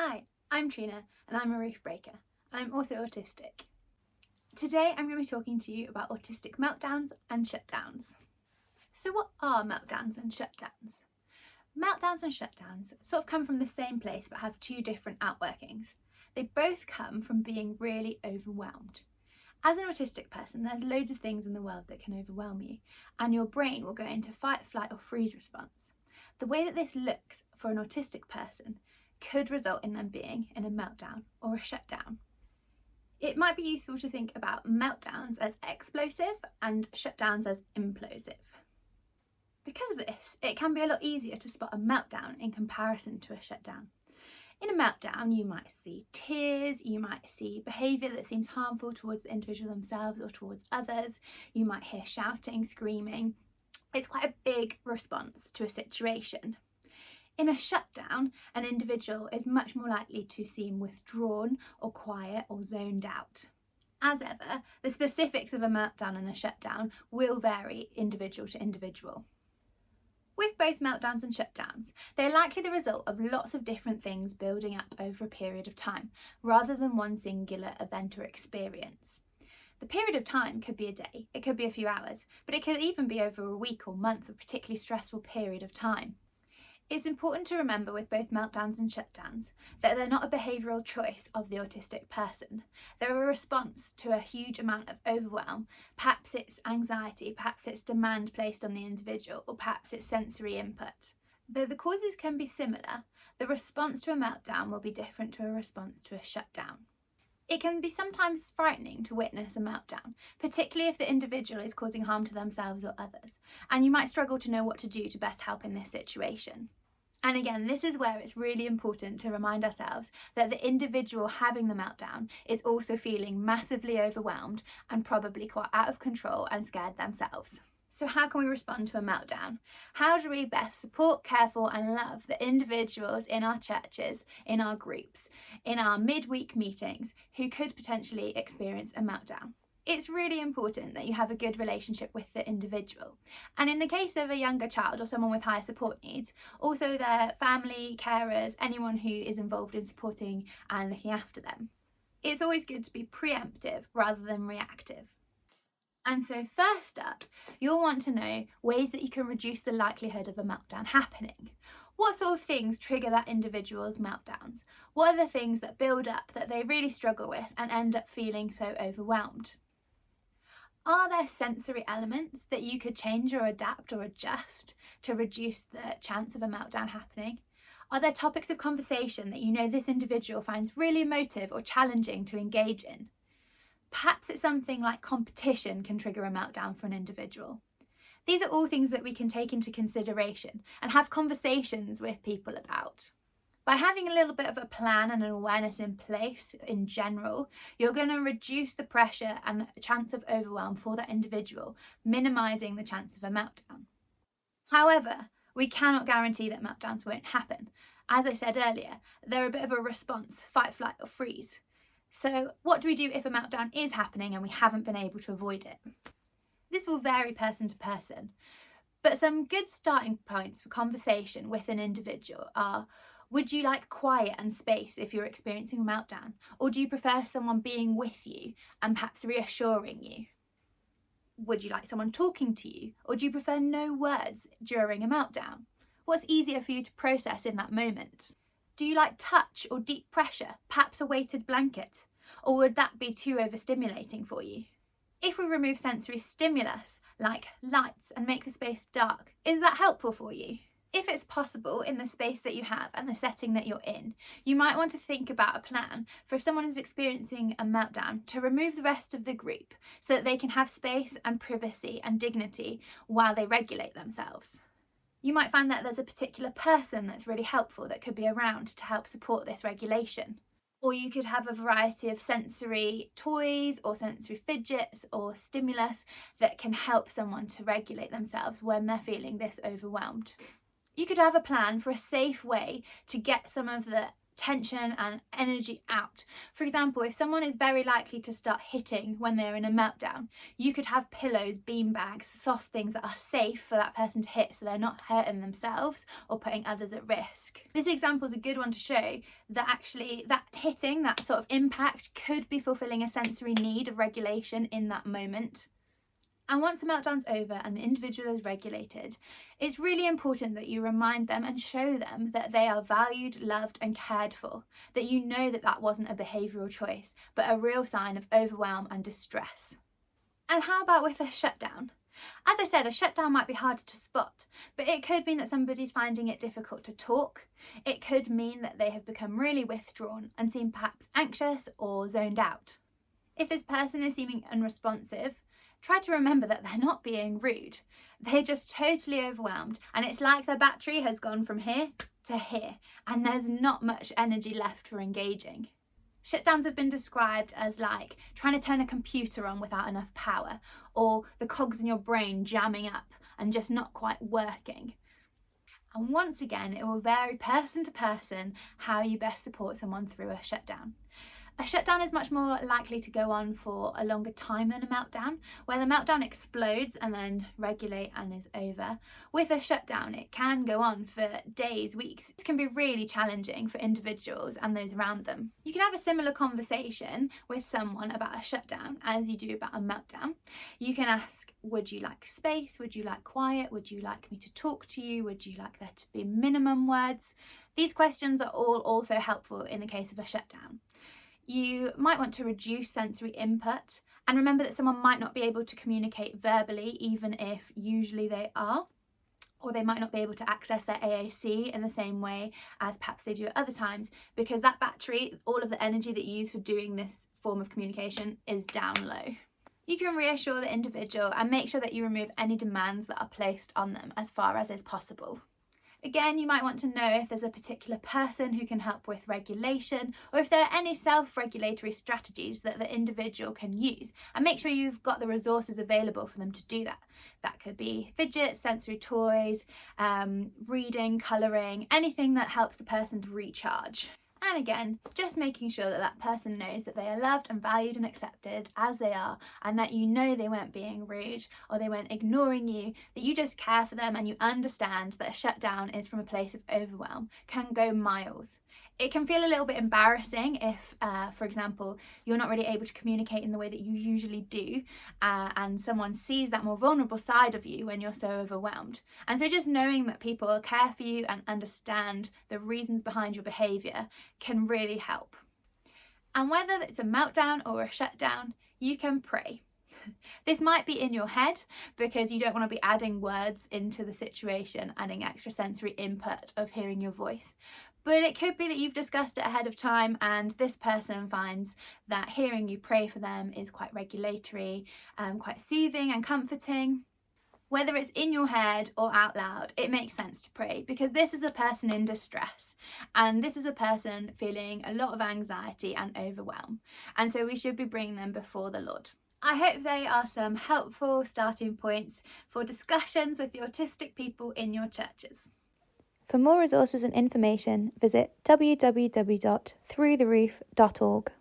Hi, I'm Triona and I'm a Roofbreaker and I'm also autistic. Today I'm going to be talking to you about autistic meltdowns and shutdowns. So what are meltdowns and shutdowns? Meltdowns and shutdowns sort of come from the same place but have two different outworkings. They both come from being really overwhelmed. As an autistic person, there's loads of things in the world that can overwhelm you, and your brain will go into fight, flight or freeze response. The way that this looks for an autistic person could result in them being in a meltdown or a shutdown. It might be useful to think about meltdowns as explosive and shutdowns as implosive. Because of this, it can be a lot easier to spot a meltdown in comparison to a shutdown. In a meltdown, you might see tears, you might see behaviour that seems harmful towards the individual themselves or towards others, you might hear shouting, screaming. It's quite a big response to a situation. In a shutdown, an individual is much more likely to seem withdrawn or quiet or zoned out. As ever, the specifics of a meltdown and a shutdown will vary individual to individual. With both meltdowns and shutdowns, they're likely the result of lots of different things building up over a period of time, rather than one singular event or experience. The period of time could be a day, it could be a few hours, but it could even be over a week or month, a particularly stressful period of time. It's important to remember with both meltdowns and shutdowns that they're not a behavioural choice of the autistic person. They're a response to a huge amount of overwhelm. Perhaps it's anxiety, perhaps it's demand placed on the individual, or perhaps it's sensory input. Though the causes can be similar, the response to a meltdown will be different to a response to a shutdown. It can be sometimes frightening to witness a meltdown, particularly if the individual is causing harm to themselves or others, and you might struggle to know what to do to best help in this situation. And again, this is where it's really important to remind ourselves that the individual having the meltdown is also feeling massively overwhelmed and probably quite out of control and scared themselves. So how can we respond to a meltdown? How do we best support, care for and love the individuals in our churches, in our groups, in our midweek meetings who could potentially experience a meltdown? It's really important that you have a good relationship with the individual. And in the case of a younger child or someone with higher support needs, also their family, carers, anyone who is involved in supporting and looking after them. It's always good to be preemptive rather than reactive. And so first up, you'll want to know ways that you can reduce the likelihood of a meltdown happening. What sort of things trigger that individual's meltdowns? What are the things that build up that they really struggle with and end up feeling so overwhelmed? Are there sensory elements that you could change or adapt or adjust to reduce the chance of a meltdown happening? Are there topics of conversation that you know this individual finds really emotive or challenging to engage in? Perhaps it's something like competition can trigger a meltdown for an individual. These are all things that we can take into consideration and have conversations with people about. By having a little bit of a plan and an awareness in place in general, you're going to reduce the pressure and the chance of overwhelm for that individual, minimising the chance of a meltdown. However, we cannot guarantee that meltdowns won't happen. As I said earlier, they're a bit of a response, fight, flight or freeze. So what do we do if a meltdown is happening and we haven't been able to avoid it? This will vary person to person, but some good starting points for conversation with an individual are: would you like quiet and space if you're experiencing a meltdown? Or do you prefer someone being with you and perhaps reassuring you? Would you like someone talking to you? Or do you prefer no words during a meltdown? What's easier for you to process in that moment? Do you like touch or deep pressure, perhaps a weighted blanket? Or would that be too overstimulating for you? If we remove sensory stimulus like lights and make the space dark, is that helpful for you? If it's possible in the space that you have and the setting that you're in, you might want to think about a plan for if someone is experiencing a meltdown to remove the rest of the group so that they can have space and privacy and dignity while they regulate themselves. You might find that there's a particular person that's really helpful that could be around to help support this regulation. Or you could have a variety of sensory toys or sensory fidgets or stimulus that can help someone to regulate themselves when they're feeling this overwhelmed. You could have a plan for a safe way to get some of the tension and energy out. For example, if someone is very likely to start hitting when they're in a meltdown, you could have pillows, beanbags, soft things that are safe for that person to hit so they're not hurting themselves or putting others at risk. This example is a good one to show that actually that hitting, that sort of impact, could be fulfilling a sensory need of regulation in that moment. And once the meltdown's over and the individual is regulated, it's really important that you remind them and show them that they are valued, loved and cared for, that you know that that wasn't a behavioural choice, but a real sign of overwhelm and distress. And how about with a shutdown? As I said, a shutdown might be harder to spot, but it could mean that somebody's finding it difficult to talk. It could mean that they have become really withdrawn and seem perhaps anxious or zoned out. If this person is seeming unresponsive, try to remember that they're not being rude. They're just totally overwhelmed, and it's like their battery has gone from here to here and there's not much energy left for engaging. Shutdowns have been described as like trying to turn a computer on without enough power, or the cogs in your brain jamming up and just not quite working. And once again, it will vary person to person how you best support someone through a shutdown. A shutdown is much more likely to go on for a longer time than a meltdown, where the meltdown explodes and then regulate and is over. With a shutdown, it can go on for days, weeks. It can be really challenging for individuals and those around them. You can have a similar conversation with someone about a shutdown as you do about a meltdown. You can ask, would you like space? Would you like quiet? Would you like me to talk to you? Would you like there to be minimum words? These questions are all also helpful in the case of a shutdown. You might want to reduce sensory input, and remember that someone might not be able to communicate verbally, even if usually they are, or they might not be able to access their AAC in the same way as perhaps they do at other times, because that battery, all of the energy that you use for doing this form of communication, is down low. You can reassure the individual and make sure that you remove any demands that are placed on them as far as is possible. Again, you might want to know if there's a particular person who can help with regulation, or if there are any self-regulatory strategies that the individual can use, and make sure you've got the resources available for them to do that. That could be fidgets, sensory toys, reading, colouring, anything that helps the person to recharge. And again, just making sure that that person knows that they are loved and valued and accepted as they are, and that you know they weren't being rude or they weren't ignoring you, that you just care for them and you understand that a shutdown is from a place of overwhelm, can go miles. It can feel a little bit embarrassing if, for example, you're not really able to communicate in the way that you usually do, and someone sees that more vulnerable side of you when you're so overwhelmed. And so just knowing that people care for you and understand the reasons behind your behaviour can really help. And whether it's a meltdown or a shutdown, you can pray. This might be in your head because you don't want to be adding words into the situation, adding extra sensory input of hearing your voice. But it could be that you've discussed it ahead of time and this person finds that hearing you pray for them is quite regulatory, quite soothing and comforting. Whether it's in your head or out loud, it makes sense to pray because this is a person in distress and this is a person feeling a lot of anxiety and overwhelm. And so we should be bringing them before the Lord. I hope they are some helpful starting points for discussions with the autistic people in your churches. For more resources and information, visit www.throughtheroof.org.